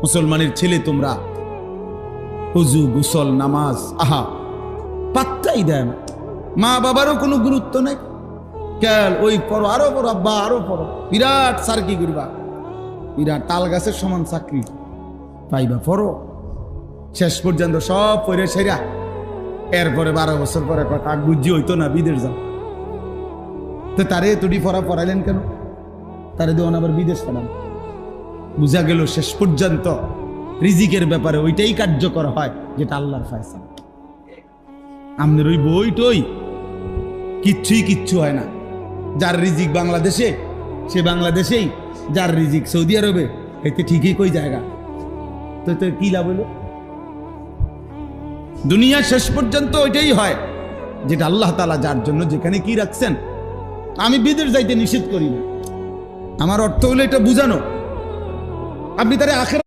মুসলমানের ছেলে তোমরা ওযু গোসল নামাজ আহা পাত্তাই দেয় না, মা বাবারও কোনো গুরুত্ব নাই। কেল ওই পড়ো, আরো পড়ো আব্বা, আরো পড়ো, বিরাট সার্কি করবা, বিরাট তাল গাছের সমান চাকরি পাইবা, পড়ো। শেষ পর্যন্ত সব পড়ে সেরা এরপরে 12 বছর পরে কাক বুঝি হইতো না, বিদেশ যাও। তো তারে তুড়ি পড়াইলেন কেন? তারে দেওয়ান আবার বিদেশ পাঠান। বুঝা গেল শেষ পর্যন্ত রিজিকের ব্যাপারে ওইটাই কার্যকর হয় যেটা আল্লাহর ফয়সালা। আমাদের ওই বই টই কিচ্ছু হয় না। যার রিজিক বাংলাদেশে সে বাংলাদেশেই, যার রিজিক সৌদি আরবে এতে ঠিকই কই জায়গা। তো কি লাভ হলো? দুনিয়া শেষ পর্যন্ত ওইটাই হয় যেটা আল্লাহ তাআলা যার জন্য যেখানে কি রাখছেন। আমি বিদেশ যাইতে নিষেধ করি না, আমার অর্থ হলো এটা বুঝানো আপনি তারে আখেরাত